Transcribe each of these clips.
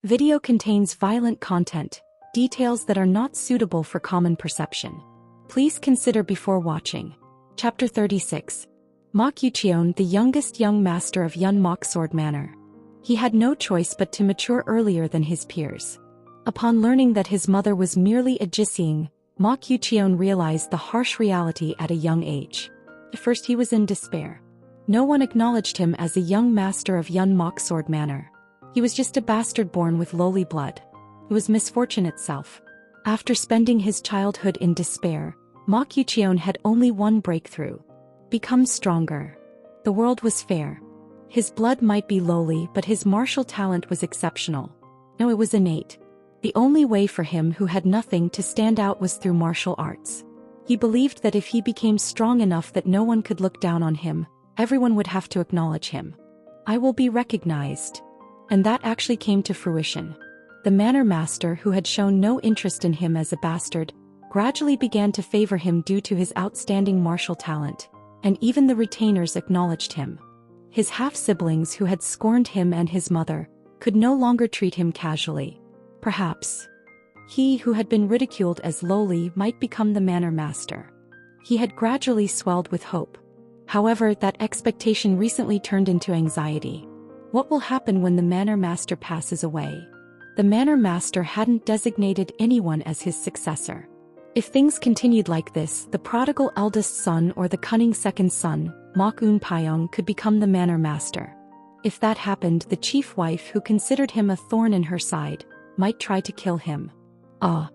Video contains violent content, details that are not suitable for common perception. Please consider before watching. Chapter 36. Mok Yucheon, the youngest young master of Yun Mok Sword Manor. He had no choice but to mature earlier than his peers. Upon learning that his mother was merely a Jisung, Mok Yucheon realized the harsh reality at a young age. At first he was in despair. No one acknowledged him as a young master of Yun Mok Sword Manor. He was just a bastard born with lowly blood. It was misfortune itself. After spending his childhood in despair, Mok Yucheon had only one breakthrough: become stronger. The world was fair. His blood might be lowly, but his martial talent was exceptional. No, it was innate. The only way for him who had nothing to stand out was through martial arts. He believed that if he became strong enough that no one could look down on him, everyone would have to acknowledge him. I will be recognized. And that actually came to fruition. The manor master, who had shown no interest in him as a bastard, gradually began to favor him due to his outstanding martial talent, and even the retainers acknowledged him. His half-siblings, who had scorned him and his mother, could no longer treat him casually. Perhaps he who had been ridiculed as lowly might become the manor master. He had gradually swelled with hope. However, that expectation recently turned into anxiety. What will happen when the manor master passes away? The manor master hadn't designated anyone as his successor. If things continued like this, the prodigal eldest son or the cunning second son, Mok Un Pyong, could become the manor master. If that happened, the chief wife, who considered him a thorn in her side, might try to kill him. It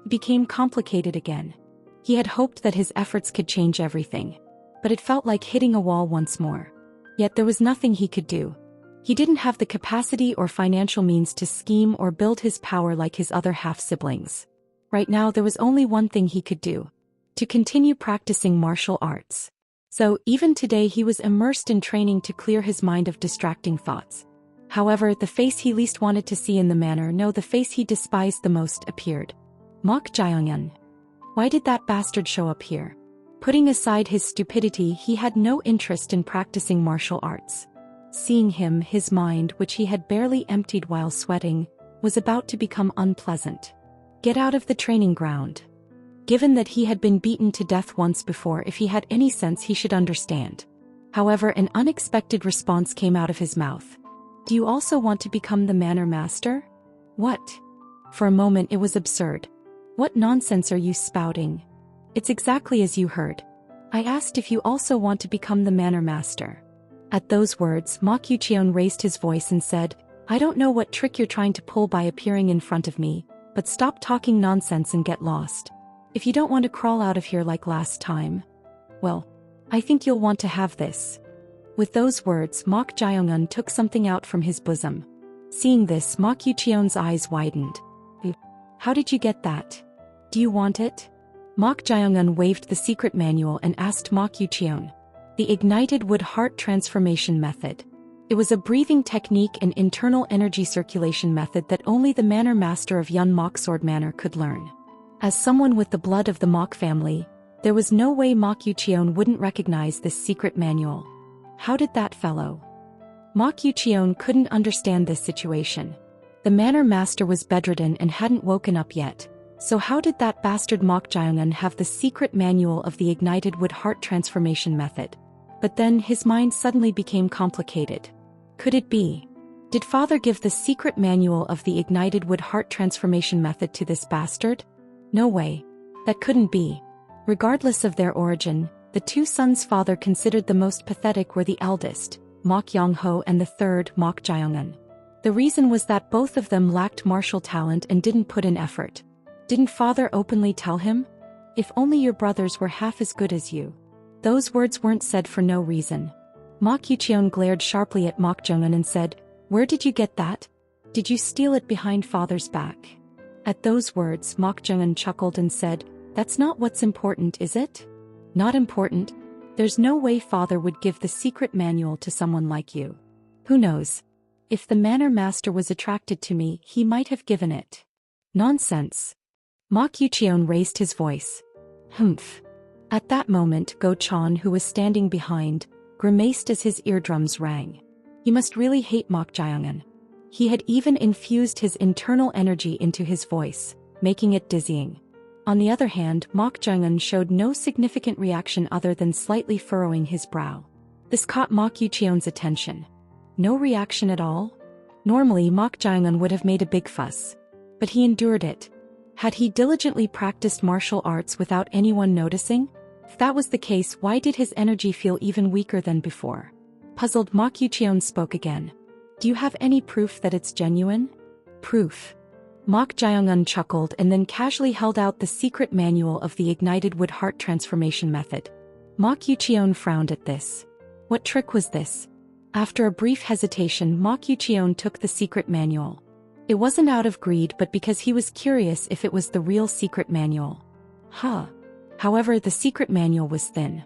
became complicated again. He had hoped that his efforts could change everything. But it felt like hitting a wall once more. Yet there was nothing he could do. He didn't have the capacity or financial means to scheme or build his power like his other half-siblings. Right now there was only one thing he could do: to continue practicing martial arts. So, even today he was immersed in training to clear his mind of distracting thoughts. However, the face he least wanted to see in the manor, no, the face he despised the most, appeared. Mok Jaeyoung. Why did that bastard show up here? Putting aside his stupidity, he had no interest in practicing martial arts. Seeing him, his mind, which he had barely emptied while sweating, was about to become unpleasant. Get out of the training ground. Given that he had been beaten to death once before, if he had any sense he should understand. However, an unexpected response came out of his mouth. Do you also want to become the manor master? What? For a moment it was absurd. What nonsense are you spouting? It's exactly as you heard. I asked if you also want to become the manor master. At those words, Mok Yucheon raised his voice and said, I don't know what trick you're trying to pull by appearing in front of me, but stop talking nonsense and get lost. If you don't want to crawl out of here like last time, well, I think you'll want to have this. With those words, Mok Jaeyoung took something out from his bosom. Seeing this, Mok Yucheon's eyes widened. How did you get that? Do you want it? Mok Jaeyoung waved the secret manual and asked Mok Yucheon. The Ignited Wood Heart Transformation Method. It was a breathing technique and internal energy circulation method that only the manor master of Yun Mok Sword Manor could learn. As someone with the blood of the Mok family, there was no way Mok Yucheon wouldn't recognize this secret manual. How did that fellow? Mok Yucheon couldn't understand this situation. The manor master was bedridden and hadn't woken up yet. So how did that bastard Mok Jaeyoung have the secret manual of the Ignited Wood Heart Transformation Method? But then his mind suddenly became complicated. Could it be? Did father give the secret manual of the Ignited Wood Heart Transformation Method to this bastard? No way. That couldn't be. Regardless of their origin, the two sons' father considered the most pathetic were the eldest, Mok Yong-ho, and the third, Mok Jaeyoung. The reason was that both of them lacked martial talent and didn't put in effort. Didn't father openly tell him? If only your brothers were half as good as you. Those words weren't said for no reason. Mok Yucheon glared sharply at Mok Jaeyoung and said, Where did you get that? Did you steal it behind father's back? At those words, Mok Jaeyoung chuckled and said, That's not what's important, is it? Not important? There's no way father would give the secret manual to someone like you. Who knows? If the manor master was attracted to me, he might have given it. Nonsense. Mok Yucheon raised his voice. Humph. At that moment, Go Chan, who was standing behind, grimaced as his eardrums rang. He must really hate Mok Jaeyoung. He had even infused his internal energy into his voice, making it dizzying. On the other hand, Mok Jeongun showed no significant reaction other than slightly furrowing his brow. This caught Mok Yucheon's attention. No reaction at all? Normally Mok Jeongun would have made a big fuss. But he endured it. Had he diligently practiced martial arts without anyone noticing? If that was the case, why did his energy feel even weaker than before? Puzzled, Mok Yucheon spoke again. Do you have any proof that it's genuine? Proof. Mok Jeongun chuckled and then casually held out the secret manual of the ignited wood heart transformation method. Mok Yucheon frowned at this. What trick was this? After a brief hesitation, Mok Yucheon took the secret manual. It wasn't out of greed but because he was curious if it was the real secret manual. However, the secret manual was thin.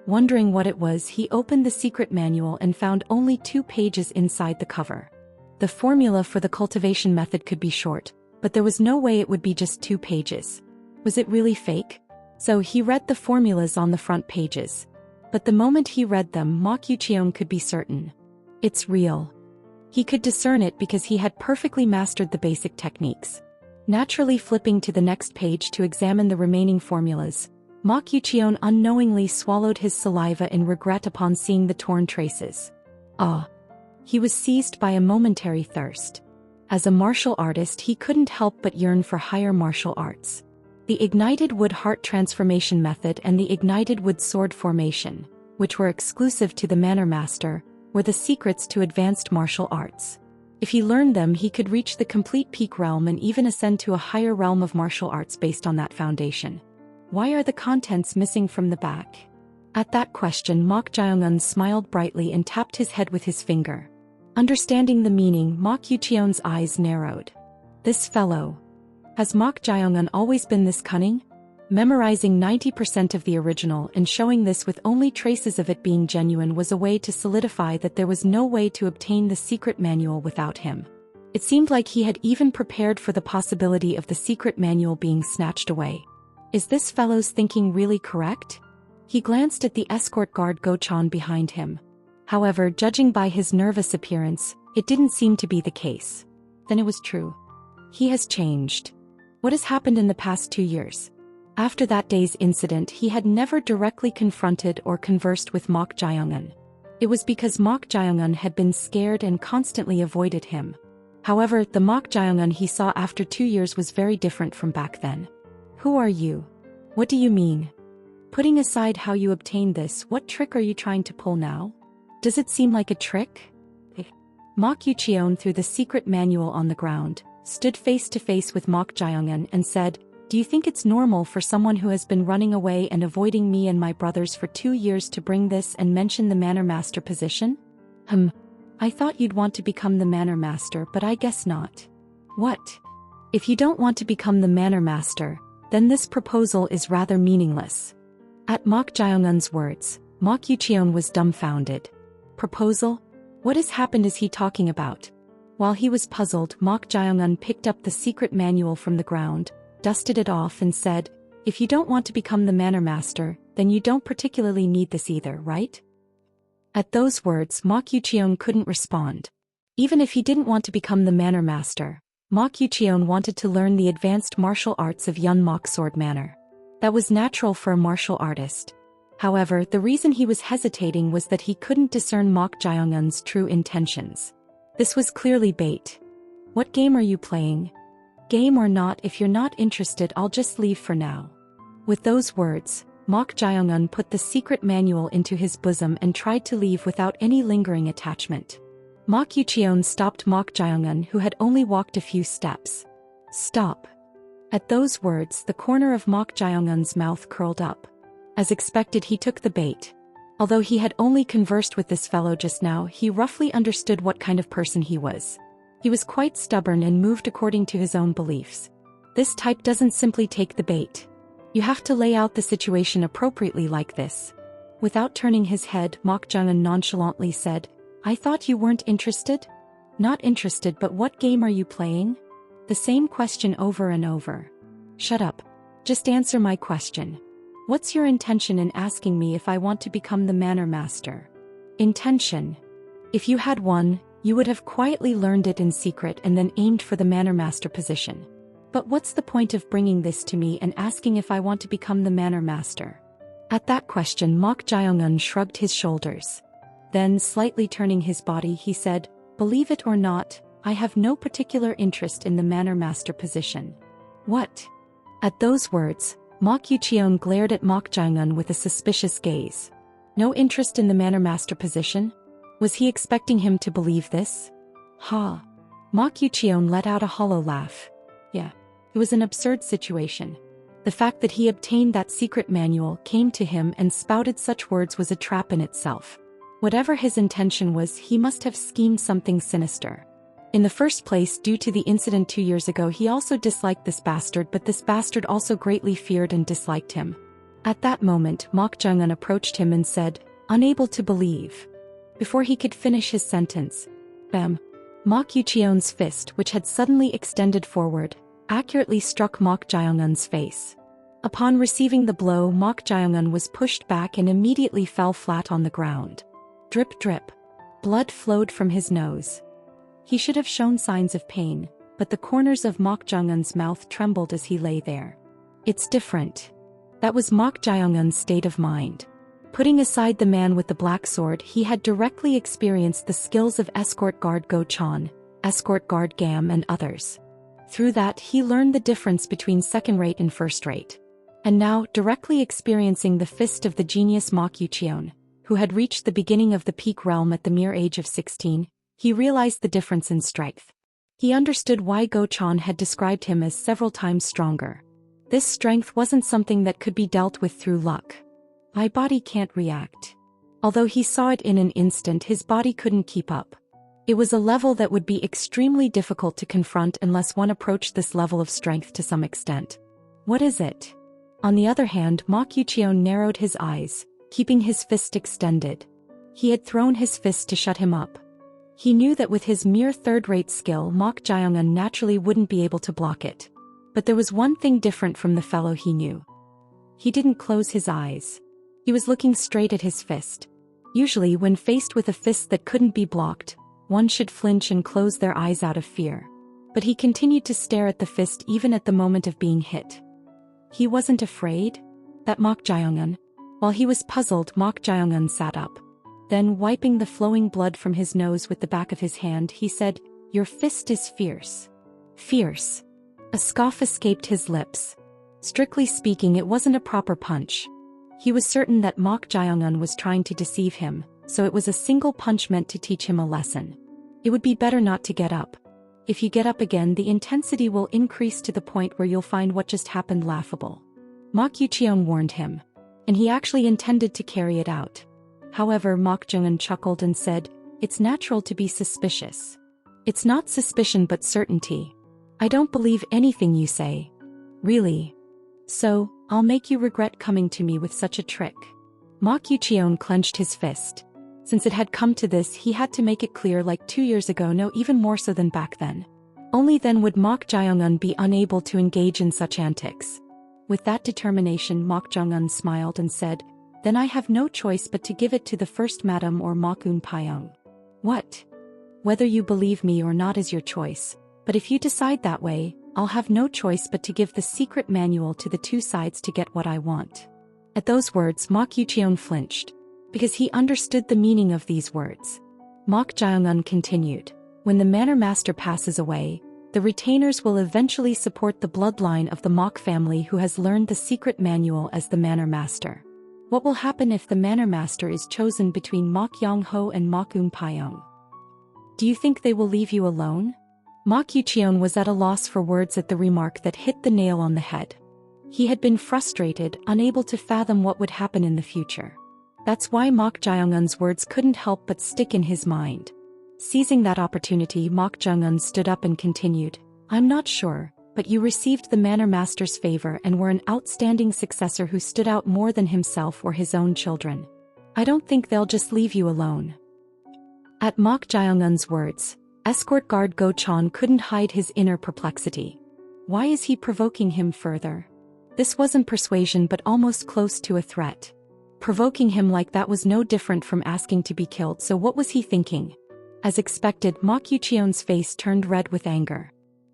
Wondering what it was, he opened the secret manual and found only 2 pages inside the cover. The formula for the cultivation method could be short, but there was no way it would be just 2 pages. Was it really fake? So he read the formulas on the front pages. But the moment he read them, Mok Yucheon could be certain. It's real. He could discern it because he had perfectly mastered the basic techniques. Naturally flipping to the next page to examine the remaining formulas, Mok Yucheon unknowingly swallowed his saliva in regret upon seeing the torn traces. He was seized by a momentary thirst. As a martial artist, he couldn't help but yearn for higher martial arts. The ignited wood heart transformation method and the ignited wood sword formation, which were exclusive to the Manor Master, were the secrets to advanced martial arts. If he learned them, he could reach the complete peak realm and even ascend to a higher realm of martial arts based on that foundation. Why are the contents missing from the back? At that question, Mok Jeongun smiled brightly and tapped his head with his finger. Understanding the meaning, Mok Yucheon's eyes narrowed. This fellow. Has Mok Jeongun always been this cunning? Memorizing 90% of the original and showing this with only traces of it being genuine was a way to solidify that there was no way to obtain the secret manual without him. It seemed like he had even prepared for the possibility of the secret manual being snatched away. Is this fellow's thinking really correct? He glanced at the escort guard Go-chan behind him. However, judging by his nervous appearance, it didn't seem to be the case. Then it was true. He has changed. What has happened in the past 2 years? After that day's incident, he had never directly confronted or conversed with Mok Jeongun. It was because Mok Jeongun had been scared and constantly avoided him. However, the Mok Jeongun he saw after 2 years was very different from back then. Who are you? What do you mean? Putting aside how you obtained this, what trick are you trying to pull now? Does it seem like a trick? Mok Yucheon threw the secret manual on the ground, stood face to face with Mok Jeongun and said, "Do you think it's normal for someone who has been running away and avoiding me and my brothers for 2 years to bring this and mention the Manor Master position? I thought you'd want to become the Manor Master, but I guess not." What? If you don't want to become the Manor Master, then this proposal is rather meaningless. At Mok Jeongun's words, Mok Yucheon was dumbfounded. Proposal? What has happened is he talking about? While he was puzzled, Mok Jeongun picked up the secret manual from the ground, dusted it off and said, "If you don't want to become the Manor Master, then you don't particularly need this either, right?" At those words, Mok Yucheon couldn't respond. Even if he didn't want to become the Manor Master, Mok Yucheon wanted to learn the advanced martial arts of Yun Mok Sword Manor. That was natural for a martial artist. However, the reason he was hesitating was that he couldn't discern Mok Jeongun's true intentions. This was clearly bait. What game are you playing? Game or not, if you're not interested, I'll just leave for now. With those words, Mok Jeongun put the secret manual into his bosom and tried to leave without any lingering attachment. Mok Yucheon stopped Mok Jeongun, who had only walked a few steps. "Stop." At those words, the corner of Mok Jeongun's mouth curled up. As expected, he took the bait. Although he had only conversed with this fellow just now, he roughly understood what kind of person he was. He was quite stubborn and moved according to his own beliefs. This type doesn't simply take the bait. You have to lay out the situation appropriately like this. Without turning his head, Mok Jeongun nonchalantly said, "I thought you weren't interested?" "Not interested, but what game are you playing?" The same question over and over. "Shut up. Just answer my question. What's your intention in asking me if I want to become the Manor Master?" Intention? If you had one, You would have quietly learned it in secret and then aimed for the Manor Master position. But what's the point of bringing this to me and asking if I want to become the Manor Master? At that question, Mok Jae-un shrugged his shoulders. Then, slightly turning his body, he said, "Believe it or not, I have no particular interest in the Manor Master position." What? At those words, Mok Yucheon glared at Mok Jae-un with a suspicious gaze. No interest in the Manor Master position? Was he expecting him to believe this? Ha! Mok Yucheon let out a hollow laugh. Yeah, it was an absurd situation. The fact that he obtained that secret manual, came to him and spouted such words was a trap in itself. Whatever his intention was, he must have schemed something sinister. In the first place, due to the incident 2 years ago, he also disliked this bastard, but this bastard also greatly feared and disliked him. At that moment, Mok Jae-un approached him and said, "Unable to believe." Before he could finish his sentence, bam! Mok Yucheon's fist, which had suddenly extended forward, accurately struck Mok Jae-un's face. Upon receiving the blow, Mok Jae-un was pushed back and immediately fell flat on the ground. Drip drip. Blood flowed from his nose. He should have shown signs of pain, but the corners of Mok Jae-un's mouth trembled as he lay there. It's different. That was Mok Jae-un's state of mind. Putting aside the man with the black sword, he had directly experienced the skills of Escort Guard Go-chan, Escort Guard Gam and others. Through that, he learned the difference between second-rate and first-rate. And now, directly experiencing the fist of the genius Mok Yucheon, who had reached the beginning of the peak realm at the mere age of 16, he realized the difference in strength. He understood why Go-chan had described him as several times stronger. This strength wasn't something that could be dealt with through luck. My body can't react. Although he saw it in an instant, his body couldn't keep up. It was a level that would be extremely difficult to confront unless one approached this level of strength to some extent. What is it? On the other hand, Mok Yucheon narrowed his eyes, keeping his fist extended. He had thrown his fist to shut him up. He knew that with his mere third-rate skill, Mok Jae-un naturally wouldn't be able to block it. But there was one thing different from the fellow he knew. He didn't close his eyes. He was looking straight at his fist. Usually, when faced with a fist that couldn't be blocked, one should flinch and close their eyes out of fear. But he continued to stare at the fist even at the moment of being hit. He wasn't afraid? That Mok Jae-un? While he was puzzled, Mok Jae-un sat up. Then, wiping the flowing blood from his nose with the back of his hand, he said, "Your fist is fierce." Fierce. A scoff escaped his lips. Strictly speaking, it wasn't a proper punch. He was certain that Mok Jae-un was trying to deceive him, so it was a single punch meant to teach him a lesson. It would be better not to get up. If you get up again, the intensity will increase to the point where you'll find what just happened laughable. Mok Yucheon warned him, and he actually intended to carry it out. However, Mok Jae-un chuckled and said, "It's natural to be suspicious. It's not suspicion but certainty. I don't believe anything you say. Really. So, I'll make you regret coming to me with such a trick." Mok Yucheon clenched his fist. Since it had come to this, he had to make it clear, like 2 years ago, no, even more so than back then. Only then would Mok Jae-un be unable to engage in such antics. With that determination, Mok Jae-un smiled and said, "Then I have no choice but to give it to the first madam or Mok-un Pyong." What? Whether you believe me or not is your choice, but if you decide that way, I'll have no choice but to give the secret manual to the two sides to get what I want. At those words, Mok Yucheon flinched, because he understood the meaning of these words. Mok Jae-un continued, "When the Manor Master passes away, the retainers will eventually support the bloodline of the Mok family who has learned the secret manual as the Manor Master. What will happen if the Manor Master is chosen between Mok Yong-ho and Mok-un Pyong? Do you think they will leave you alone?" Mok Yucheon was at a loss for words at the remark that hit the nail on the head. He had been frustrated, unable to fathom what would happen in the future. That's why Mok Jae-un's words couldn't help but stick in his mind. Seizing that opportunity, Mok Jae-un stood up and continued, "I'm not sure, but you received the Manor Master's favor and were an outstanding successor who stood out more than himself or his own children. I don't think they'll just leave you alone." At Mok Jae-un's words, Escort Guard Go-chan couldn't hide his inner perplexity. Why is he provoking him further? This wasn't persuasion but almost close to a threat. Provoking him like that was no different from asking to be killed, so what was he thinking? As expected, Mok Yucheon's face turned red with anger.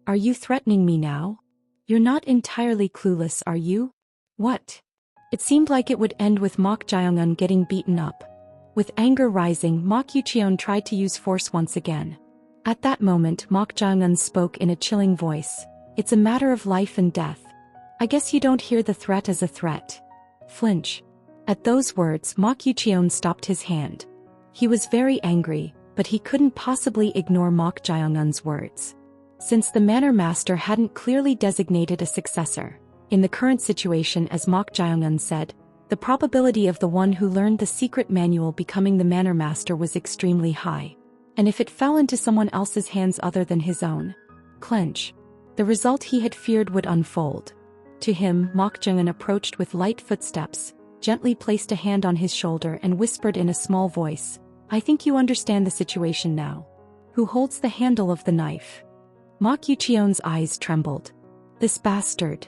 Are you threatening me now? You're not entirely clueless, are you? What? It seemed like it would end with Mok Jae-eun getting beaten up. With anger rising, Mok Yucheon tried to use force once again. At that moment, Mok Jae-eun spoke in a chilling voice. It's a matter of life and death. I guess you don't hear the threat as a threat. Flinch. At those words, Mok Yucheon stopped his hand. He was very angry, but he couldn't possibly ignore Mok Jae-eun's words. Since the Manor Master hadn't clearly designated a successor, in the current situation, as Mok Jae-eun said, the probability of the one who learned the secret manual becoming the Manor Master was extremely high. And if it fell into someone else's hands other than his own, clench, the result he had feared would unfold. To him, Mok Jae-eun approached with light footsteps, gently placed a hand on his shoulder and whispered in a small voice, I think you understand the situation now. Who holds the handle of the knife? Mok Yucheon's eyes trembled. This bastard.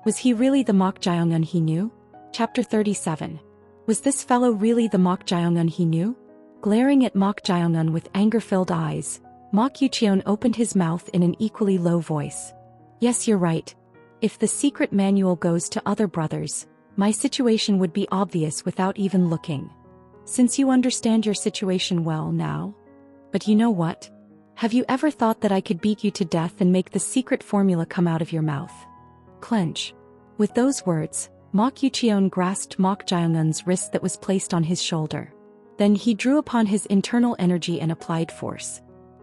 Was he really the Mok Jae-eun he knew? Chapter 37. Was this fellow really the Mok Jae-eun he knew? Glaring at Mok Jae-eun with anger-filled eyes, Mok Yucheon opened his mouth in an equally low voice. Yes, you're right. If the secret manual goes to other brothers, my situation would be obvious without even looking. Since you understand your situation well now. But you know what? Have you ever thought that I could beat you to death and make the secret formula come out of your mouth? Clench. With those words, Mok Yucheon grasped Mok Jae-eun's wrist that was placed on his shoulder. Then he drew upon his internal energy and applied force.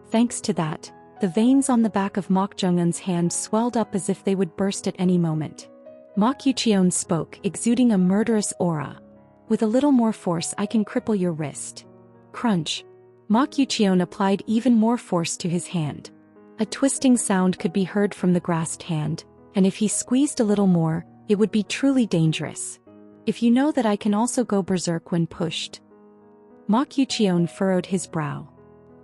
Thanks to that, the veins on the back of Mok Jae-eun's hand swelled up as if they would burst at any moment. Mok Yucheon spoke, exuding a murderous aura. With a little more force I can cripple your wrist. Crunch. Mok Yucheon applied even more force to his hand. A twisting sound could be heard from the grasped hand, and if he squeezed a little more, it would be truly dangerous. If you know that I can also go berserk when pushed. Mok Yucheon furrowed his brow.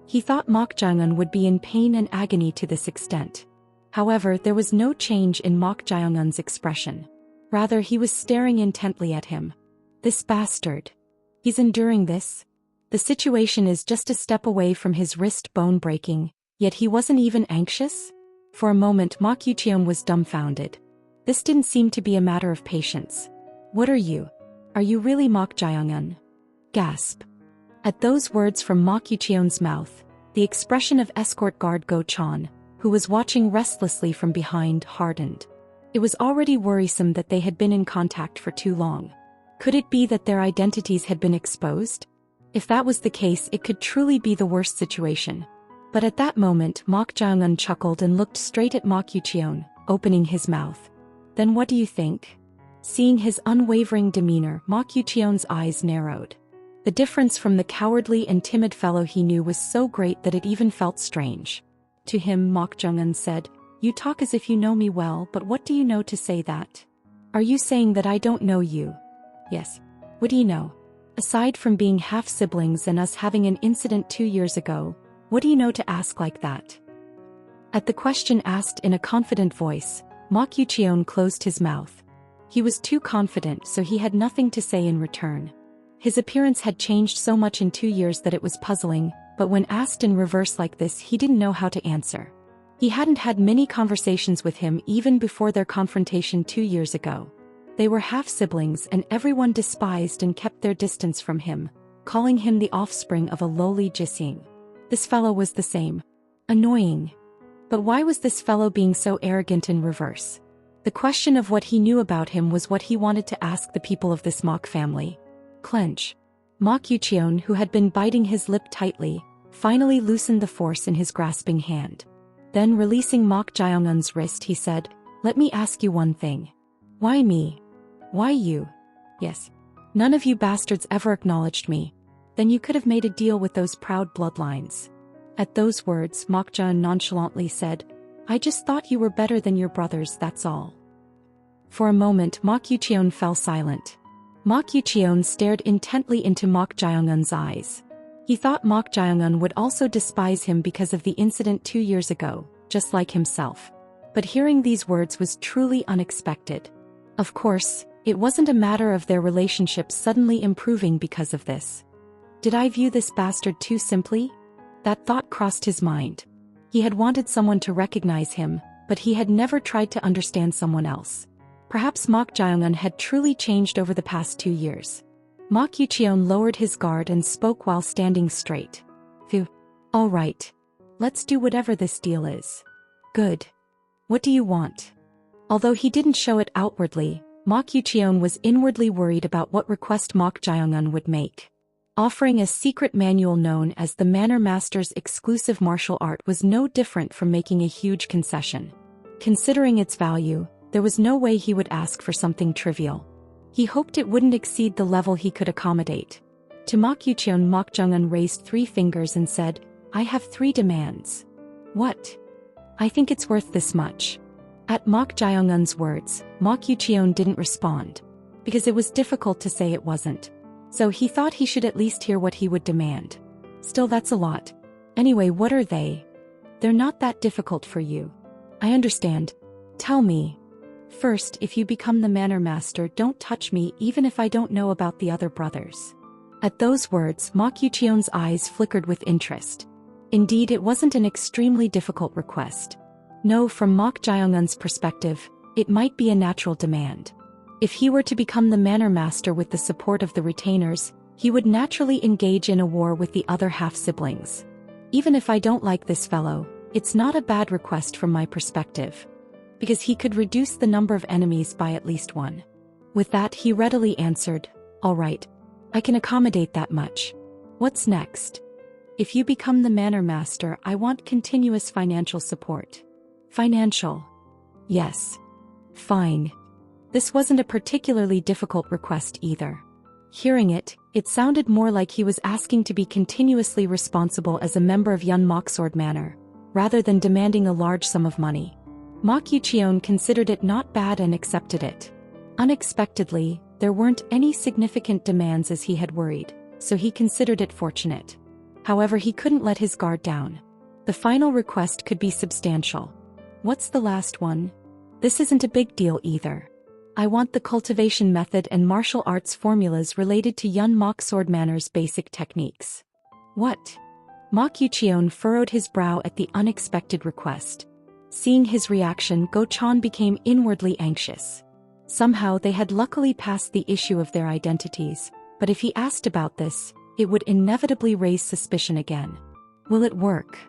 He thought Mok Jae-eun would be in pain and agony to this extent. However, there was no change in Mok Jae-eun's expression. Rather, he was staring intently at him. This bastard. He's enduring this. The situation is just a step away from his wrist bone breaking, yet he wasn't even anxious? For a moment Mok Yucheon was dumbfounded. This didn't seem to be a matter of patience. What are you? Are you really Mok Jae-eun? Gasp. At those words from Mok Yucheon's mouth, the expression of escort guard Go Chan, who was watching restlessly from behind, hardened. It was already worrisome that they had been in contact for too long. Could it be that their identities had been exposed? If that was the case, it could truly be the worst situation. But at that moment Mok Jae-eun chuckled and looked straight at Mok Yucheon, opening his mouth. Then what do you think? Seeing his unwavering demeanor, Mok Yucheon's eyes narrowed. The difference from the cowardly and timid fellow he knew was so great that it even felt strange. To him Mok Jae-eun said, You talk as if you know me well, but what do you know to say that? Are you saying that I don't know you? Yes. What do you know? Aside from being half-siblings and us having an incident 2 years ago, what do you know to ask like that? At the question asked in a confident voice, Mok Yucheon closed his mouth. He was too confident, so he had nothing to say in return. His appearance had changed so much in 2 years that it was puzzling, but when asked in reverse like this he didn't know how to answer. He hadn't had many conversations with him even before their confrontation 2 years ago. They were half-siblings and everyone despised and kept their distance from him, calling him the offspring of a lowly Jising. This fellow was the same. Annoying. But why was this fellow being so arrogant in reverse? The question of what he knew about him was what he wanted to ask the people of this Mok family. Clench. Mok Yucheon, who had been biting his lip tightly, finally loosened the force in his grasping hand. Then releasing Mok Jae-eun's wrist he said, Let me ask you one thing. Why me? Why you? Yes. None of you bastards ever acknowledged me. Then you could have made a deal with those proud bloodlines. At those words Mok Jae-eun nonchalantly said, I just thought you were better than your brothers, that's all. For a moment Mok Yucheon fell silent. Mok Yucheon stared intently into Mok Jae-eun's eyes. He thought Mok Jae-eun would also despise him because of the incident 2 years ago, just like himself. But hearing these words was truly unexpected. Of course, it wasn't a matter of their relationship suddenly improving because of this. Did I view this bastard too simply? That thought crossed his mind. He had wanted someone to recognize him, but he had never tried to understand someone else. Perhaps Mok Jae-eun had truly changed over the past 2 years. Mok Yucheon lowered his guard and spoke while standing straight. Phew. All right. Let's do whatever this deal is. Good. What do you want? Although he didn't show it outwardly, Mok Yucheon was inwardly worried about what request Mok Jae-eun would make. Offering a secret manual known as the Manor Master's exclusive martial art was no different from making a huge concession. Considering its value, there was no way he would ask for something trivial. He hoped it wouldn't exceed the level he could accommodate. To Mok Yucheon, Mok Jae-eun raised 3 fingers and said, I have 3 demands. What? I think it's worth this much. At Mok Jae-eun's words, Mok Yucheon didn't respond. Because it was difficult to say it wasn't. So he thought he should at least hear what he would demand. Still, that's a lot. Anyway, what are they? They're not that difficult for you. I understand. Tell me. First, if you become the Manor Master, don't touch me even if I don't know about the other brothers. At those words, Mok Yucheon's eyes flickered with interest. Indeed, it wasn't an extremely difficult request. No, from Mok Jae-eun's perspective, it might be a natural demand. If he were to become the Manor Master with the support of the retainers, he would naturally engage in a war with the other half-siblings. Even if I don't like this fellow, it's not a bad request from my perspective. Because he could reduce the number of enemies by at least 1. With that, he readily answered, all right. I can accommodate that much. What's next? If you become the Manor Master, I want continuous financial support. Financial? Yes. Fine. This wasn't a particularly difficult request either. Hearing it, it sounded more like he was asking to be continuously responsible as a member of Yun Moksword Manor, rather than demanding a large sum of money. Mok Yucheon considered it not bad and accepted it. Unexpectedly, there weren't any significant demands as he had worried, so he considered it fortunate. However, he couldn't let his guard down. The final request could be substantial. What's the last one? This isn't a big deal either. I want the cultivation method and martial arts formulas related to Yun Moksword Manor's basic techniques. What? Mok Yucheon furrowed his brow at the unexpected request. Seeing his reaction, Go Chan became inwardly anxious. Somehow they had luckily passed the issue of their identities, but if he asked about this, it would inevitably raise suspicion again. Will it work?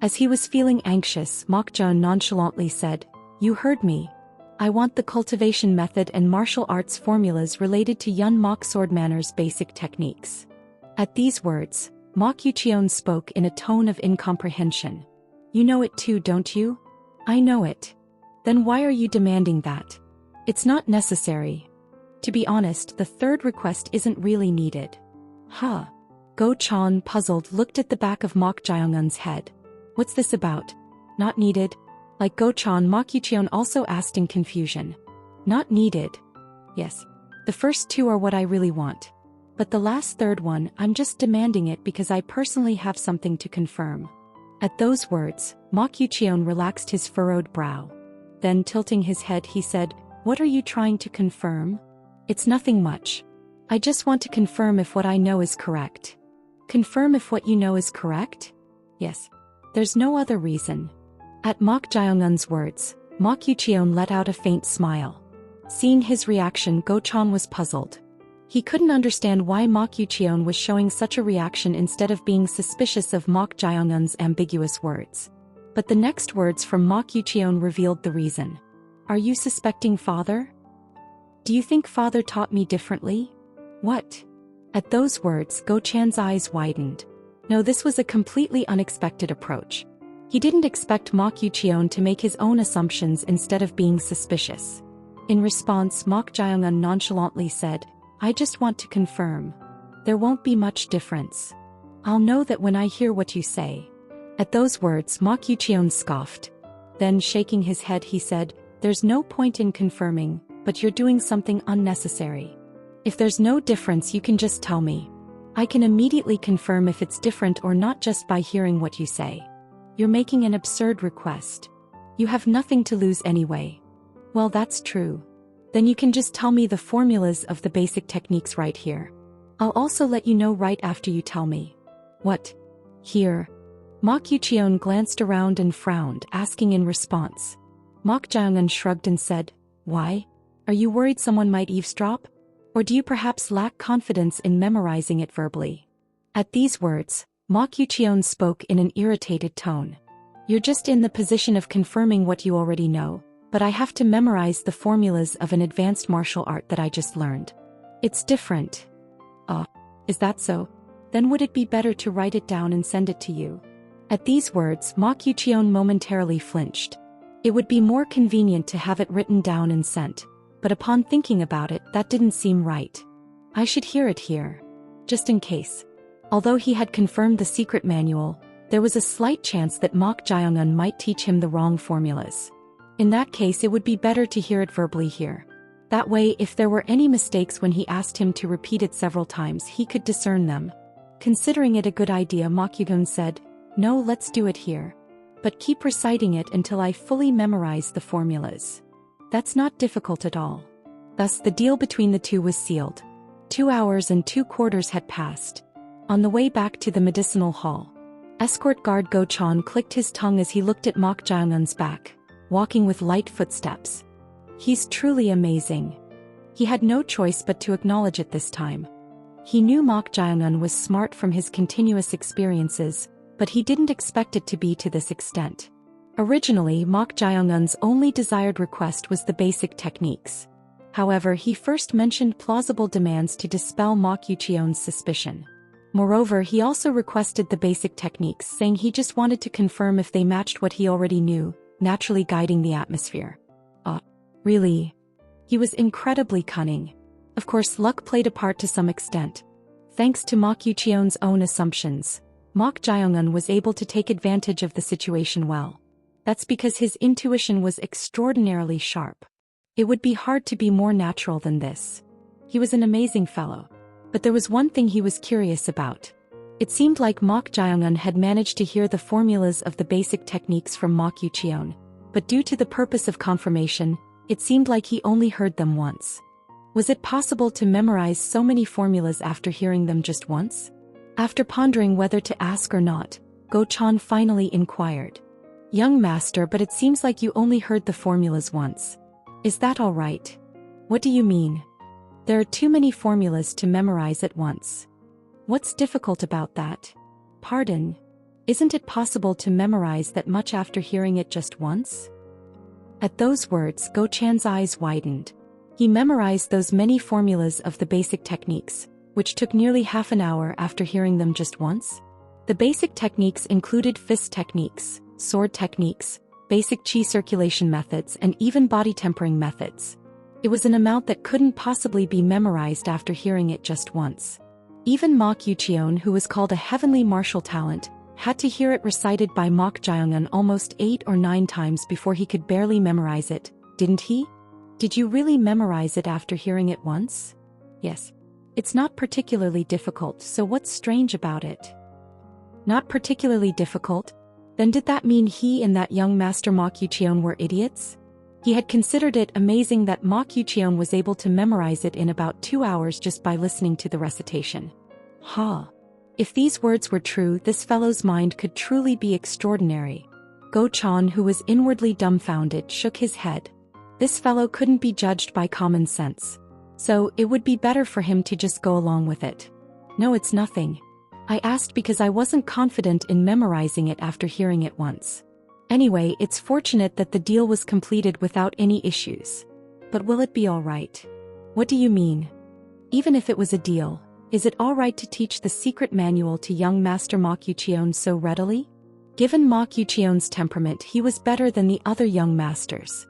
As he was feeling anxious, Mok Jae-eun nonchalantly said, You heard me. I want the cultivation method and martial arts formulas related to Yun Moksword Manor's basic techniques. At these words, Mok Yucheon spoke in a tone of incomprehension. You know it too, don't you? I know it. Then why are you demanding that? It's not necessary. To be honest, the third request isn't really needed. Huh. Go Chan, puzzled, looked at the back of Mok Jae-eun's head. What's this about? Not needed? Like Go Chan, Mok Yucheon also asked in confusion. Not needed. Yes. The first 2 are what I really want. But the last third one, I'm just demanding it because I personally have something to confirm. At those words, Mok Yucheon relaxed his furrowed brow. Then tilting his head he said, What are you trying to confirm? It's nothing much. I just want to confirm if what I know is correct. Confirm if what you know is correct? Yes. There's no other reason. At Mok Jae-eun's words, Mok Yucheon let out a faint smile. Seeing his reaction, Go Chan was puzzled. He couldn't understand why Mok Yucheon was showing such a reaction instead of being suspicious of Mok Jae-eun's ambiguous words. But the next words from Mok Yucheon revealed the reason. Are you suspecting father? Do you think father taught me differently? What? At those words, Go Chan's eyes widened. No, this was a completely unexpected approach. He didn't expect Mok Yucheon to make his own assumptions instead of being suspicious. In response, Mok Jae-eun nonchalantly said, I just want to confirm. There won't be much difference. I'll know that when I hear what you say. At those words, Mok Yucheon scoffed. Then, shaking his head, he said, There's no point in confirming, but you're doing something unnecessary. If there's no difference, you can just tell me. I can immediately confirm if it's different or not just by hearing what you say. You're making an absurd request. You have nothing to lose anyway. Well, that's true. Then you can just tell me the formulas of the basic techniques right here. I'll also let you know right after you tell me. What? Here. Mok Yucheon glanced around and frowned, asking in response. Mok Jaeyoung shrugged and said, "Why? Are you worried someone might eavesdrop? Or do you perhaps lack confidence in memorizing it verbally?" At these words, Mok Yucheon spoke in an irritated tone. "You're just in the position of confirming what you already know, but I have to memorize the formulas of an advanced martial art that I just learned. It's different." Is that so? Then would it be better to write it down and send it to you?" At these words, Mok Yucheon momentarily flinched. It would be more convenient to have it written down and sent, but upon thinking about it, that didn't seem right. I should hear it here. Just in case. Although he had confirmed the secret manual, there was a slight chance that Mok Jaeyoung might teach him the wrong formulas. In that case, it would be better to hear it verbally here. That way, if there were any mistakes when he asked him to repeat it several times, he could discern them. Considering it a good idea, Mok Yucheon said, "No, let's do it here. But keep reciting it until I fully memorize the formulas." That's not difficult at all. Thus the deal between the two was sealed. 2 hours and 2/4 had passed. On the way back to the medicinal hall, escort guard Go Chan clicked his tongue as he looked at Mok Jaeyoung's back, walking with light footsteps. "He's truly amazing." He had no choice but to acknowledge it this time. He knew Mok Jaeyoung was smart from his continuous experiences, but he didn't expect it to be to this extent. Originally, Mok Jaeyoung's only desired request was the basic techniques. However, he first mentioned plausible demands to dispel Mok Yucheon's suspicion. Moreover, he also requested the basic techniques, saying he just wanted to confirm if they matched what he already knew, naturally guiding the atmosphere. Really? He was incredibly cunning. Of course, luck played a part to some extent. Thanks to Mok Yucheon's own assumptions, Mok Jaeyoung was able to take advantage of the situation well. That's because his intuition was extraordinarily sharp. It would be hard to be more natural than this. He was an amazing fellow. But there was one thing he was curious about. It seemed like Mok Jaeyoung had managed to hear the formulas of the basic techniques from Mok Yucheon, but due to the purpose of confirmation, it seemed like he only heard them once. Was it possible to memorize so many formulas after hearing them just once? After pondering whether to ask or not, Go Chan finally inquired. "Young master, but it seems like you only heard the formulas once. Is that all right?" "What do you mean?" "There are too many formulas to memorize at once." "What's difficult about that?" "Pardon? Isn't it possible to memorize that much after hearing it just once?" At those words, Go Chan's eyes widened. He memorized those many formulas of the basic techniques, which took nearly half an hour after hearing them just once. The basic techniques included fist techniques, sword techniques, basic chi circulation methods, and even body tempering methods. It was an amount that couldn't possibly be memorized after hearing it just once. Even Mok Yucheon, who was called a heavenly martial talent, had to hear it recited by Mok Jaeyoung almost 8 or 9 times before he could barely memorize it, didn't he? "Did you really memorize it after hearing it once?" "Yes. It's not particularly difficult, so what's strange about it?" "Not particularly difficult? Then did that mean he and that young master Mok Yucheon were idiots?" He had considered it amazing that Mok Yucheon was able to memorize it in about 2 hours just by listening to the recitation. If these words were true, this fellow's mind could truly be extraordinary. Go Chan, who was inwardly dumbfounded, shook his head. This fellow couldn't be judged by common sense. So, it would be better for him to just go along with it. "No, it's nothing. I asked because I wasn't confident in memorizing it after hearing it once. Anyway, it's fortunate that the deal was completed without any issues. But will it be all right?" "What do you mean?" "Even if it was a deal, is it all right to teach the secret manual to young Master Mok Yucheon so readily?" Given Mok Yucheon's temperament, he was better than the other young masters.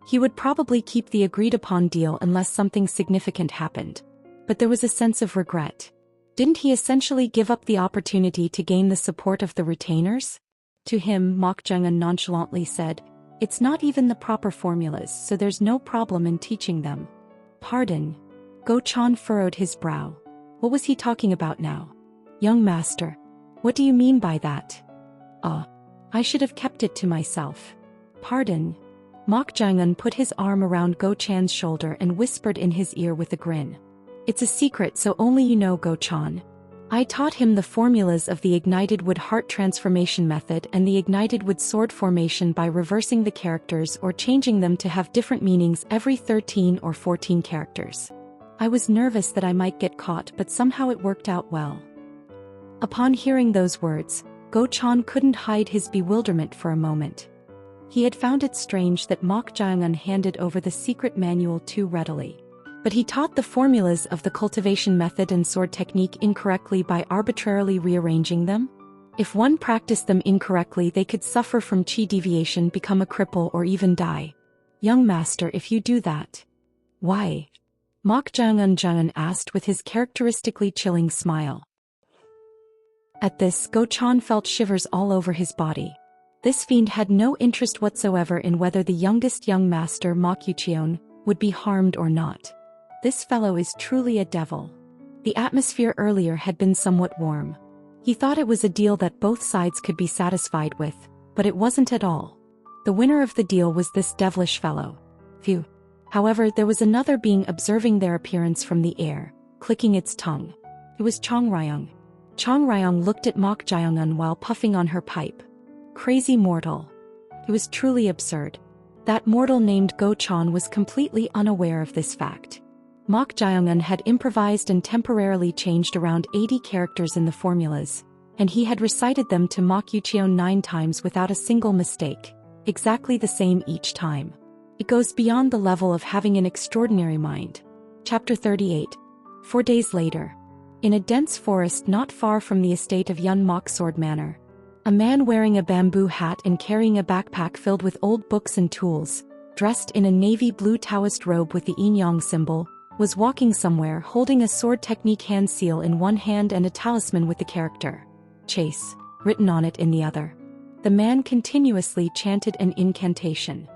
He would probably keep the agreed-upon deal unless something significant happened. But there was a sense of regret. Didn't he essentially give up the opportunity to gain the support of the retainers? To him, Mok Jaeyoung nonchalantly said, "It's not even the proper formulas, so there's no problem in teaching them." "Pardon?" Go Chan furrowed his brow. What was he talking about now? "Young master, what do you mean by that?" I should have kept it to myself." "Pardon?" Mok Jaeyoung put his arm around Go Chan's shoulder and whispered in his ear with a grin. "It's a secret, so only you know, Go Chan. I taught him the formulas of the ignited wood heart transformation method and the ignited wood sword formation by reversing the characters or changing them to have different meanings every 13 or 14 characters. I was nervous that I might get caught, but somehow it worked out well." Upon hearing those words, Go-chan couldn't hide his bewilderment for a moment. He had found it strange that Mok Jae-eun handed over the secret manual too readily. But he taught the formulas of the cultivation method and sword technique incorrectly by arbitrarily rearranging them? If one practiced them incorrectly, they could suffer from chi deviation, become a cripple, or even die. "Young master, if you do that." "Why?" Mok Jae-eun asked with his characteristically chilling smile. At this, Go-chan felt shivers all over his body. This fiend had no interest whatsoever in whether the youngest young master, Mok Yucheon, would be harmed or not. This fellow is truly a devil. The atmosphere earlier had been somewhat warm. He thought it was a deal that both sides could be satisfied with, but it wasn't at all. The winner of the deal was this devilish fellow. Phew. However, there was another being observing their appearance from the air, clicking its tongue. It was Chong Ryong. Chong Ryong looked at Mok Jae-eun while puffing on her pipe. Crazy mortal. It was truly absurd. That mortal named Go-chan was completely unaware of this fact. Mok Jae-eun had improvised and temporarily changed around 80 characters in the formulas, and he had recited them to Mok Yucheon 9 times without a single mistake, exactly the same each time. It goes beyond the level of having an extraordinary mind. Chapter 38. 4 days later. In a dense forest not far from the estate of Yun Mok Sword Manor, a man wearing a bamboo hat and carrying a backpack filled with old books and tools, dressed in a navy blue Taoist robe with the yin-yang symbol, was walking somewhere holding a sword technique hand seal in one hand and a talisman with the character "Chase" written on it in the other. The man continuously chanted an incantation.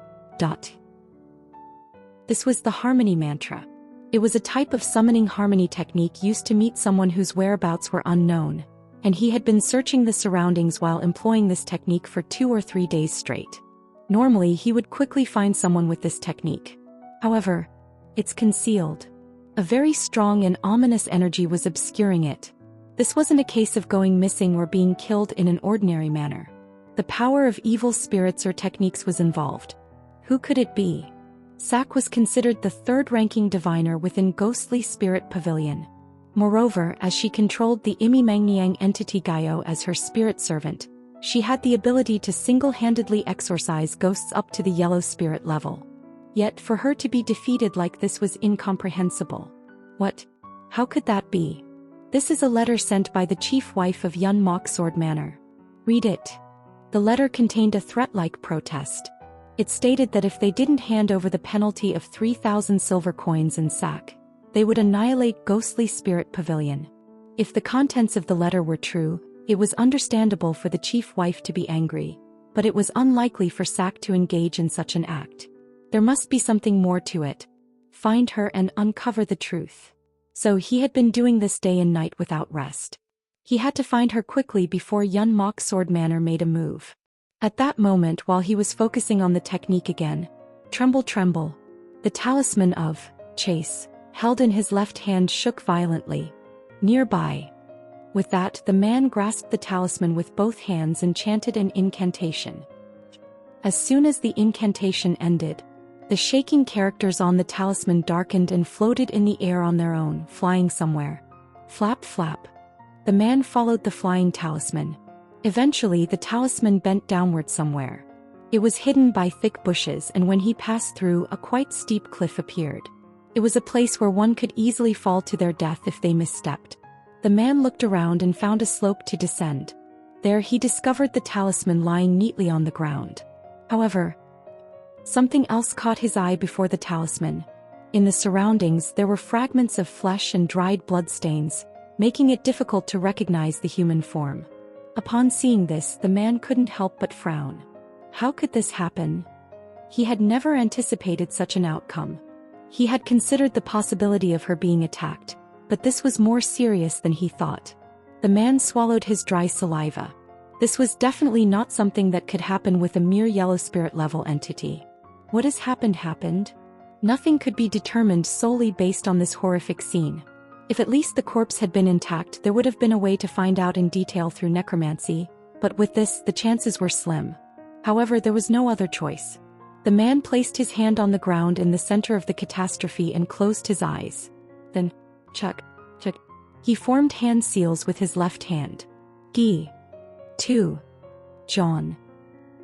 This was the harmony mantra. It was a type of summoning harmony technique used to meet someone whose whereabouts were unknown, and he had been searching the surroundings while employing this technique for 2 or 3 days straight. Normally, he would quickly find someone with this technique. However, it's concealed. A very strong and ominous energy was obscuring it. This wasn't a case of going missing or being killed in an ordinary manner. The power of evil spirits or techniques was involved. Who could it be? Sak was considered the third-ranking diviner within Ghostly Spirit Pavilion. Moreover, as she controlled the Imi Mangniang entity Gaio as her spirit servant, she had the ability to single-handedly exorcise ghosts up to the yellow spirit level. Yet for her to be defeated like this was incomprehensible. What? How could that be? This is a letter sent by the chief wife of Yun Mok Sword Manor. Read it. The letter contained a threat-like protest. It stated that if they didn't hand over the penalty of 3,000 silver coins and Sak, they would annihilate Ghostly Spirit Pavilion. If the contents of the letter were true, it was understandable for the chief wife to be angry, but it was unlikely for Sak to engage in such an act. There must be something more to it. Find her and uncover the truth. So he had been doing this day and night without rest. He had to find her quickly before Yun Mok Sword Manor made a move. At that moment, while he was focusing on the technique again, tremble, tremble, the talisman of Chase, held in his left hand, shook violently. Nearby. With that, the man grasped the talisman with both hands and chanted an incantation. As soon as the incantation ended, the shaking characters on the talisman darkened and floated in the air on their own, flying somewhere. Flap, flap. The man followed the flying talisman. Eventually, the talisman bent downward somewhere. It was hidden by thick bushes, and when he passed through, a quite steep cliff appeared. It was a place where one could easily fall to their death if they misstepped. The man looked around and found a slope to descend. There he discovered the talisman lying neatly on the ground. However, something else caught his eye before the talisman. In the surroundings, there were fragments of flesh and dried blood stains, making it difficult to recognize the human form. Upon seeing this, the man couldn't help but frown. How could this happen? He had never anticipated such an outcome. He had considered the possibility of her being attacked, but this was more serious than he thought. The man swallowed his dry saliva. This was definitely not something that could happen with a mere yellow spirit level entity. What has happened happened? Nothing could be determined solely based on this horrific scene. If at least the corpse had been intact, there would have been a way to find out in detail through necromancy, but with this, the chances were slim. However, there was no other choice. The man placed his hand on the ground in the center of the catastrophe and closed his eyes. Then, chuck. He formed hand seals with his left hand. Gi. 2. John.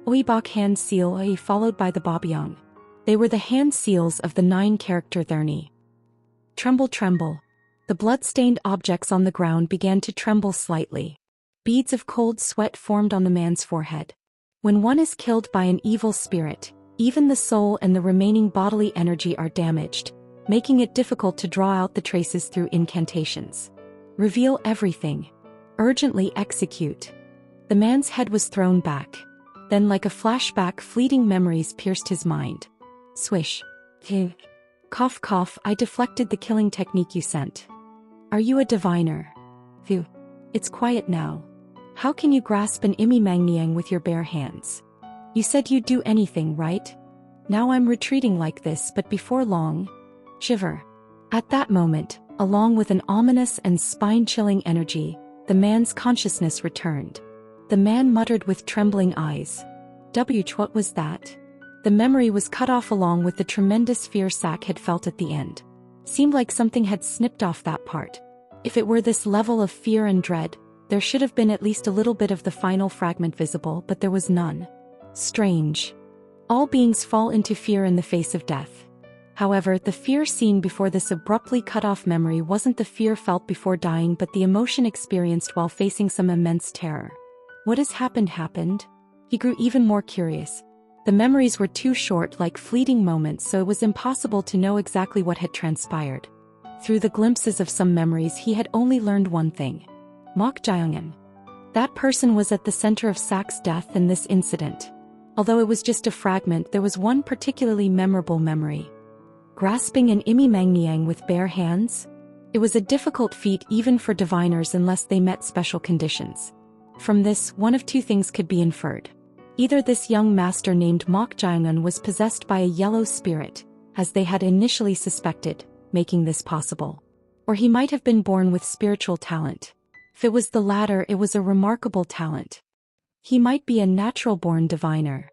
Oibok hand seal A followed by the Babyang. They were the hand seals of the 9-character Therni. Tremble, tremble. The blood-stained objects on the ground began to tremble slightly. Beads of cold sweat formed on the man's forehead. When one is killed by an evil spirit, even the soul and the remaining bodily energy are damaged, making it difficult to draw out the traces through incantations. Reveal everything. Urgently execute. The man's head was thrown back. Then, like a flashback, fleeting memories pierced his mind. Swish. Cough, cough, I deflected the killing technique you sent. Are you a diviner? Phew. It's quiet now. How can you grasp an Imimangniang with your bare hands? You said you'd do anything, right? Now I'm retreating like this, but before long... Shiver. At that moment, along with an ominous and spine-chilling energy, the man's consciousness returned. The man muttered with trembling eyes. What was that? The memory was cut off along with the tremendous fear Sak had felt at the end. Seemed like something had snipped off that part. If it were this level of fear and dread, there should have been at least a little bit of the final fragment visible, but there was none. Strange. All beings fall into fear in the face of death. However, the fear seen before this abruptly cut off memory wasn't the fear felt before dying but the emotion experienced while facing some immense terror. What has happened? He grew even more curious. The memories were too short, like fleeting moments, so it was impossible to know exactly what had transpired. Through the glimpses of some memories he had only learned one thing. Mok Jayungan. That person was at the center of Sak's death and this incident. Although it was just a fragment, there was one particularly memorable memory. Grasping an Imimangniang with bare hands? It was a difficult feat even for diviners unless they met special conditions. From this, one of two things could be inferred. Either this young master named Mok Jayungan was possessed by a yellow spirit, as they had initially suspected, making this possible. Or he might have been born with spiritual talent. If it was the latter, it was a remarkable talent. He might be a natural-born diviner.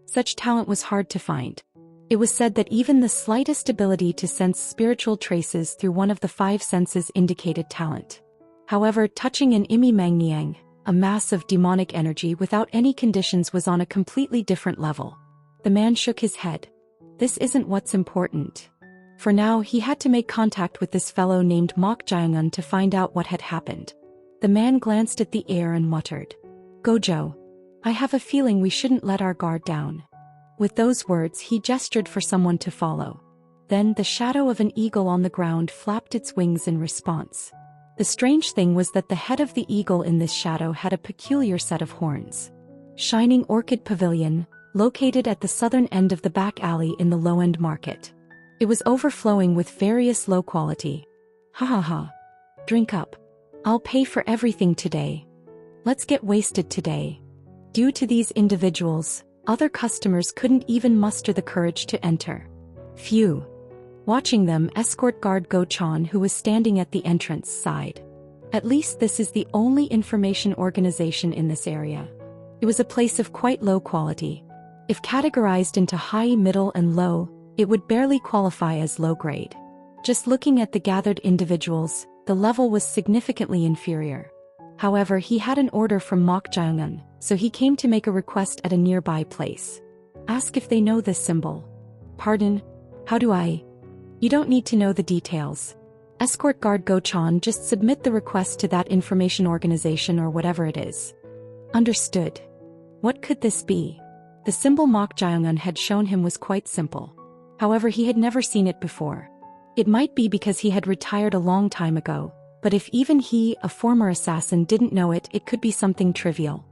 Such talent was hard to find. It was said that even the slightest ability to sense spiritual traces through one of the 5 senses indicated talent. However, touching an Imimangniang, a mass of demonic energy without any conditions, was on a completely different level. The man shook his head. This isn't what's important. For now, he had to make contact with this fellow named Mok Jayungan to find out what had happened. The man glanced at the air and muttered. Gojo. I have a feeling we shouldn't let our guard down. With those words, he gestured for someone to follow. Then the shadow of an eagle on the ground flapped its wings in response. The strange thing was that the head of the eagle in this shadow had a peculiar set of horns. Shining Orchid Pavilion, located at the southern end of the back alley in the low-end market. It was overflowing with various low-quality. Ha ha ha. Drink up. I'll pay for everything today. Let's get wasted today. Due to these individuals, other customers couldn't even muster the courage to enter. Phew. Watching them, escort guard Go Chan, who was standing at the entrance, sighed. At least this is the only information organization in this area. It was a place of quite low quality. If categorized into high, middle, and low, it would barely qualify as low grade. Just looking at the gathered individuals, the level was significantly inferior. However, he had an order from Mok Jayungan, so he came to make a request at a nearby place. Ask if they know this symbol. Pardon? How do I? You don't need to know the details. Escort guard Go Chan, just submit the request to that information organization or whatever it is. Understood. What could this be? The symbol Mok Jayungan had shown him was quite simple. However, he had never seen it before. It might be because he had retired a long time ago, but if even he, a former assassin, didn't know it, it could be something trivial.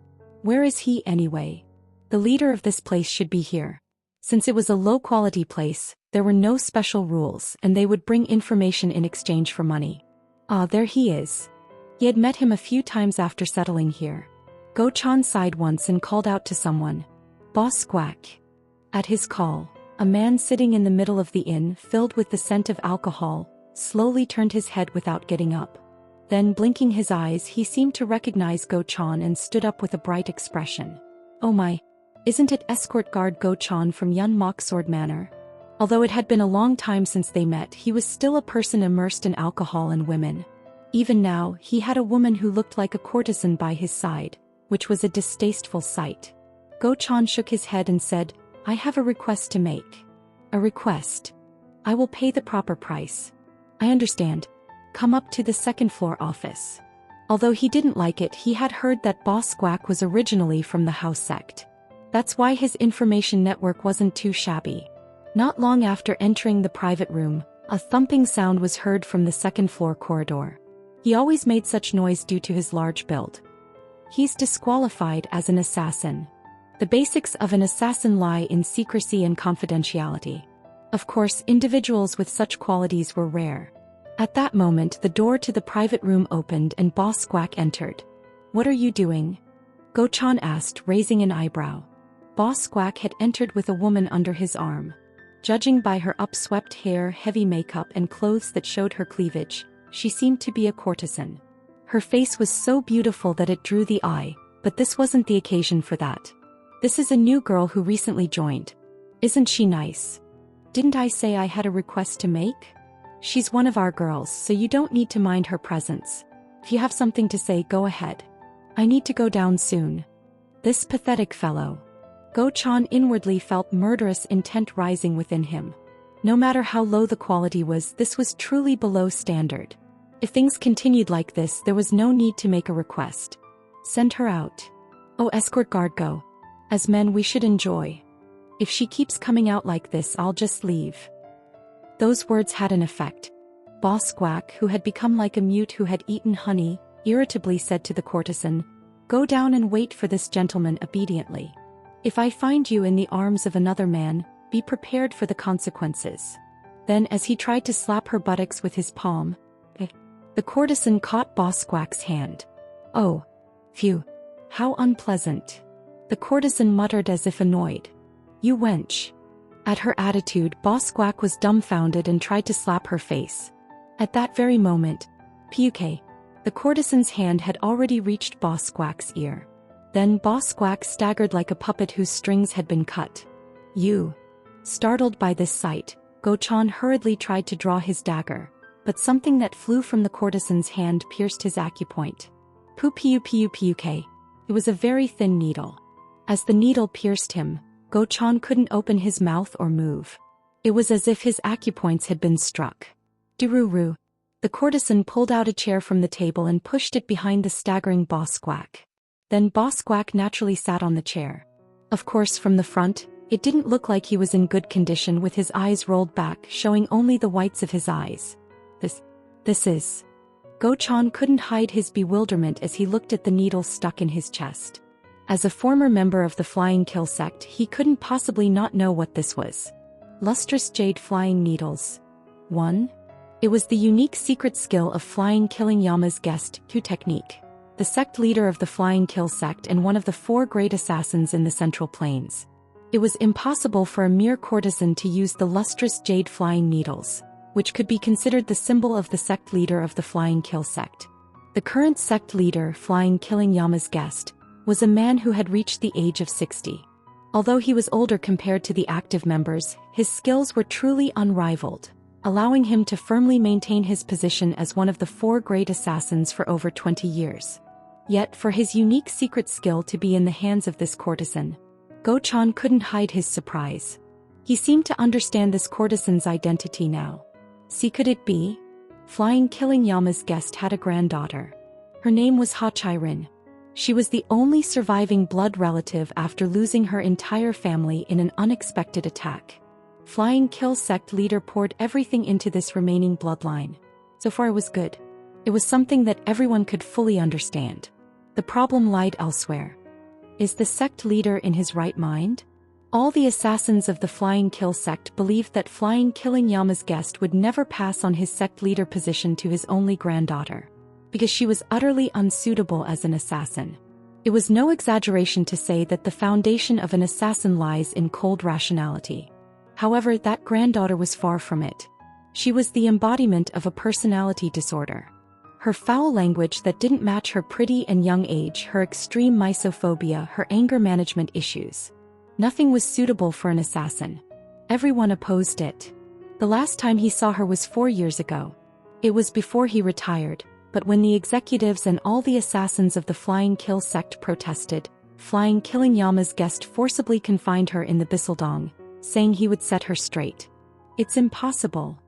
Where is he anyway? The leader of this place should be here. Since it was a low-quality place, there were no special rules, and they would bring information in exchange for money. Ah, there he is. He had met him a few times after settling here. Go Chan sighed once and called out to someone. Boss Squack. At his call, a man sitting in the middle of the inn, filled with the scent of alcohol, slowly turned his head without getting up. Then, blinking his eyes, he seemed to recognize Go-chan and stood up with a bright expression. "Oh my, isn't it escort guard Go-chan from Yun Mok Sword Manor?" Although it had been a long time since they met, he was still a person immersed in alcohol and women. Even now, he had a woman who looked like a courtesan by his side, which was a distasteful sight. Go-chan shook his head and said, "I have a request to make." "A request? I will pay the proper price." "I understand. Come up to the second-floor office." Although he didn't like it, he had heard that Boss Quack was originally from the House sect. That's why his information network wasn't too shabby. Not long after entering the private room, a thumping sound was heard from the second-floor corridor. He always made such noise due to his large build. He's disqualified as an assassin. The basics of an assassin lie in secrecy and confidentiality. Of course, individuals with such qualities were rare. At that moment, the door to the private room opened and Boss Quack entered. "What are you doing?" Go-chan asked, raising an eyebrow. Boss Quack had entered with a woman under his arm. Judging by her upswept hair, heavy makeup, and clothes that showed her cleavage, she seemed to be a courtesan. Her face was so beautiful that it drew the eye, but this wasn't the occasion for that. "This is a new girl who recently joined. Isn't she nice? Didn't I say I had a request to make? She's one of our girls, so you don't need to mind her presence. If you have something to say, go ahead. I need to go down soon." This pathetic fellow. Go-chan inwardly felt murderous intent rising within him. No matter how low the quality was, this was truly below standard. If things continued like this, there was no need to make a request. Send her out. "Oh, escort guard, go. As men, we should enjoy. If she keeps coming out like this, I'll just leave." Those words had an effect. Boss Quack, who had become like a mute who had eaten honey, irritably said to the courtesan, "Go down and wait for this gentleman obediently. If I find you in the arms of another man, be prepared for the consequences." Then, as he tried to slap her buttocks with his palm, the courtesan caught Boss Quack's hand. "Oh, phew. How unpleasant." The courtesan muttered as if annoyed. "You wench." At her attitude, Boss Quack was dumbfounded and tried to slap her face. At that very moment, Puke, the courtesan's hand had already reached Boss Quack's ear. Then Boss Quack staggered like a puppet whose strings had been cut. "You." Startled by this sight, Go-chan hurriedly tried to draw his dagger, but something that flew from the courtesan's hand pierced his acupoint. Puke. It was a very thin needle. As the needle pierced him, Go-chan couldn't open his mouth or move. It was as if his acupoints had been struck. Dururu. The courtesan pulled out a chair from the table and pushed it behind the staggering Boss Quack. Then Boss Quack naturally sat on the chair. Of course, from the front, it didn't look like he was in good condition, with his eyes rolled back, showing only the whites of his eyes. This is... Go-chan couldn't hide his bewilderment as he looked at the needle stuck in his chest. As a former member of the Flying Kill sect, he couldn't possibly not know what this was. Lustrous jade flying needles. 1. It was the unique secret skill of Flying Killing Yama's guest, Q Technique, the sect leader of the Flying Kill sect and one of the 4 great assassins in the Central Plains. It was impossible for a mere courtesan to use the lustrous jade flying needles, which could be considered the symbol of the sect leader of the Flying Kill sect. The current sect leader, Flying Killing Yama's guest, was a man who had reached the age of 60. Although he was older compared to the active members, his skills were truly unrivaled, allowing him to firmly maintain his position as one of the 4 great assassins for over 20 years. Yet, for his unique secret skill to be in the hands of this courtesan, Go-chan couldn't hide his surprise. He seemed to understand this courtesan's identity now. Could it be? Flying Killing Yama's guest had a granddaughter. Her name was Ha-Chai-rin. She was the only surviving blood relative after losing her entire family in an unexpected attack. Flying Kill sect leader poured everything into this remaining bloodline. So far it was good. It was something that everyone could fully understand. The problem lied elsewhere. Is the sect leader in his right mind? All the assassins of the Flying Kill sect believed that Flying Killing Yama's guest would never pass on his sect leader position to his only granddaughter, because she was utterly unsuitable as an assassin. It was no exaggeration to say that the foundation of an assassin lies in cold rationality. However, that granddaughter was far from it. She was the embodiment of a personality disorder. Her foul language that didn't match her pretty and young age, her extreme misophobia, her anger management issues. Nothing was suitable for an assassin. Everyone opposed it. The last time he saw her was 4 years ago. It was before he retired, but when the executives and all the assassins of the Flying Kill sect protested, Flying Killing Yama's guest forcibly confined her in the Bisildong, saying he would set her straight. It's impossible.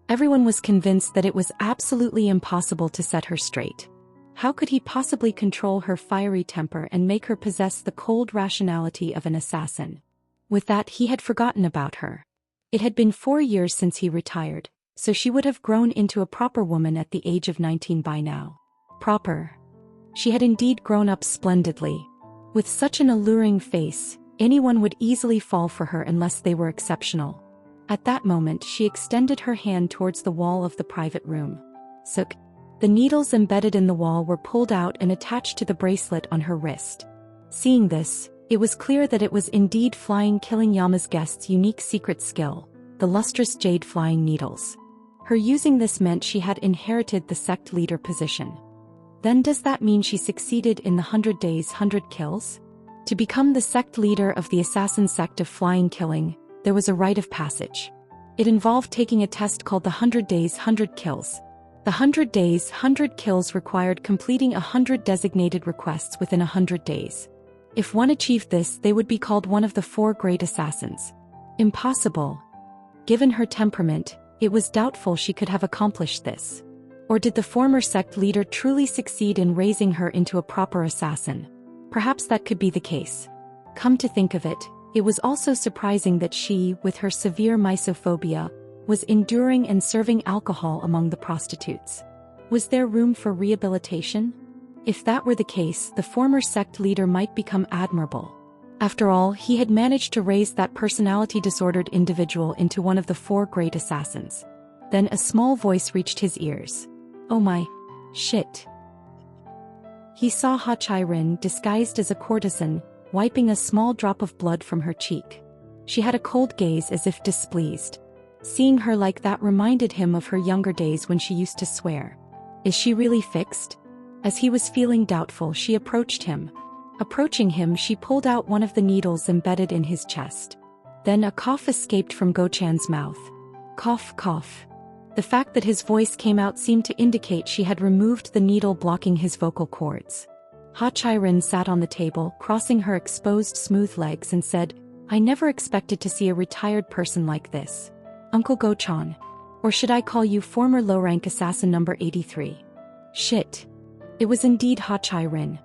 Everyone was convinced that it was absolutely impossible to set her straight. How could he possibly control her fiery temper and make her possess the cold rationality of an assassin? With that, he had forgotten about her. It had been 4 years since he retired, so she would have grown into a proper woman at the age of 19 by now. Proper. She had indeed grown up splendidly. With such an alluring face, anyone would easily fall for her unless they were exceptional. At that moment, she extended her hand towards the wall of the private room. Suk. The needles embedded in the wall were pulled out and attached to the bracelet on her wrist. Seeing this, it was clear that it was indeed Flying Killing Yama's guest's unique secret skill, the lustrous jade flying needles. Her using this meant she had inherited the sect leader position. Then does that mean she succeeded in the 100 days 100 kills? To become the sect leader of the assassin sect of Flying Killing, there was a rite of passage. It involved taking a test called the 100 days 100 kills. The 100 days 100 kills required completing 100 designated requests within 100 days. If one achieved this, they would be called one of the 4 great assassins. Impossible. Given her temperament, it was doubtful she could have accomplished this. Or did the former sect leader truly succeed in raising her into a proper assassin? Perhaps that could be the case. Come to think of it, it was also surprising that she, with her severe misophobia, was enduring and serving alcohol among the prostitutes. Was there room for rehabilitation? If that were the case, the former sect leader might become admirable. After all, he had managed to raise that personality-disordered individual into one of the 4 great assassins. Then a small voice reached his ears. Oh my. Shit. He saw Ha Chai-rin disguised as a courtesan, wiping a small drop of blood from her cheek. She had a cold gaze as if displeased. Seeing her like that reminded him of her younger days when she used to swear. Is she really fixed? As he was feeling doubtful, she approached him. Approaching him, she pulled out one of the needles embedded in his chest. Then a cough escaped from Go-chan's mouth. Cough, cough. The fact that his voice came out seemed to indicate she had removed the needle blocking his vocal cords. Ha Chai-rin sat on the table, crossing her exposed smooth legs and said, I never expected to see a retired person like this. Uncle Go-chan. Or should I call you former low-rank assassin number 83? Shit. It was indeed Ha Chai-rin.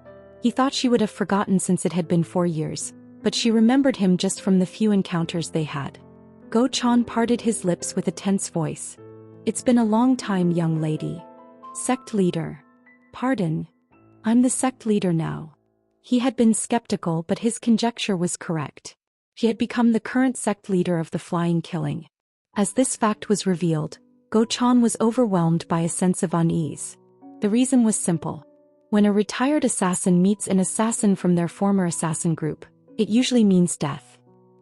He thought she would have forgotten since it had been 4 years, but she remembered him just from the few encounters they had. Go-chan parted his lips with a tense voice. It's been a long time, young lady. Sect leader. Pardon. I'm the sect leader now. He had been skeptical, but his conjecture was correct. She had become the current sect leader of the Flying Killing. As this fact was revealed, Go-chan was overwhelmed by a sense of unease. The reason was simple. When a retired assassin meets an assassin from their former assassin group, it usually means death.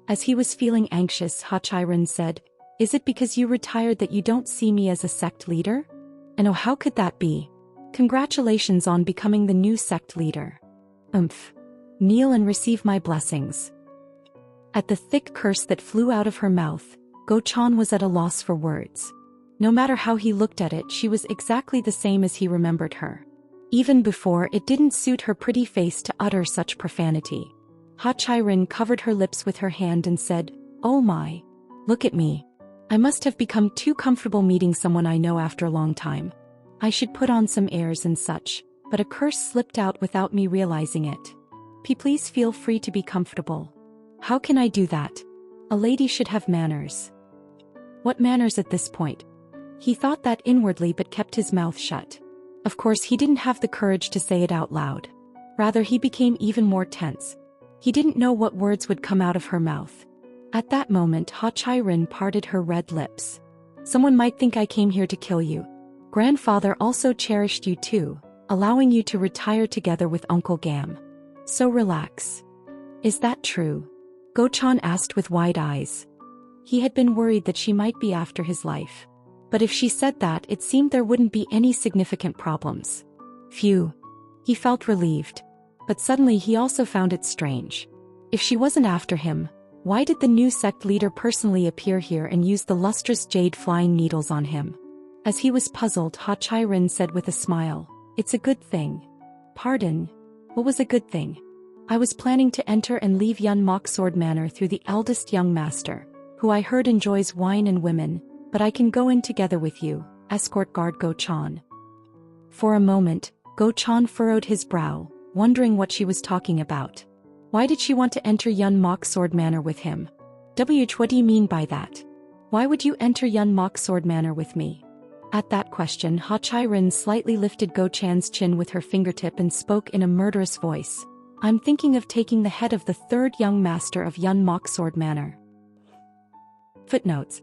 As he was feeling anxious, Ha Chai-rin said, Is it because you retired that you don't see me as a sect leader? And oh, how could that be? Congratulations on becoming the new sect leader. Kneel and receive my blessings. At the thick curse that flew out of her mouth, Go-chan was at a loss for words. No matter how he looked at it, she was exactly the same as he remembered her. Even before, it didn't suit her pretty face to utter such profanity. Ha Chai-rin covered her lips with her hand and said, Oh my. Look at me. I must have become too comfortable meeting someone I know after a long time. I should put on some airs and such, but a curse slipped out without me realizing it. Please feel free to be comfortable. How can I do that? A lady should have manners. What manners at this point? He thought that inwardly but kept his mouth shut. Of course, he didn't have the courage to say it out loud. Rather, he became even more tense. He didn't know what words would come out of her mouth. At that moment, Ha Chai-rin parted her red lips. Someone might think I came here to kill you. Grandfather also cherished you too, allowing you to retire together with Uncle Gam. So relax. Is that true? Go-chan asked with wide eyes. He had been worried that she might be after his life. But if she said that, it seemed there wouldn't be any significant problems. Phew. He felt relieved. But suddenly he also found it strange. If she wasn't after him, why did the new sect leader personally appear here and use the lustrous jade flying needles on him? As he was puzzled, Ha Chai-rin said with a smile, "It's a good thing." "Pardon? What was a good thing?" "I was planning to enter and leave Yun Mok Sword Manor through the eldest young master, who I heard enjoys wine and women, but I can go in together with you, escort guard Go Chan." For a moment, Go Chan furrowed his brow, wondering what she was talking about. Why did she want to enter Yun Mok Sword Manor with him? What do you mean by that? Why would you enter Yun Mok Sword Manor with me? At that question, Ha Chai-rin slightly lifted Go Chan's chin with her fingertip and spoke in a murderous voice. "I'm thinking of taking the head of the third young master of Yun Mok Sword Manor." Footnotes.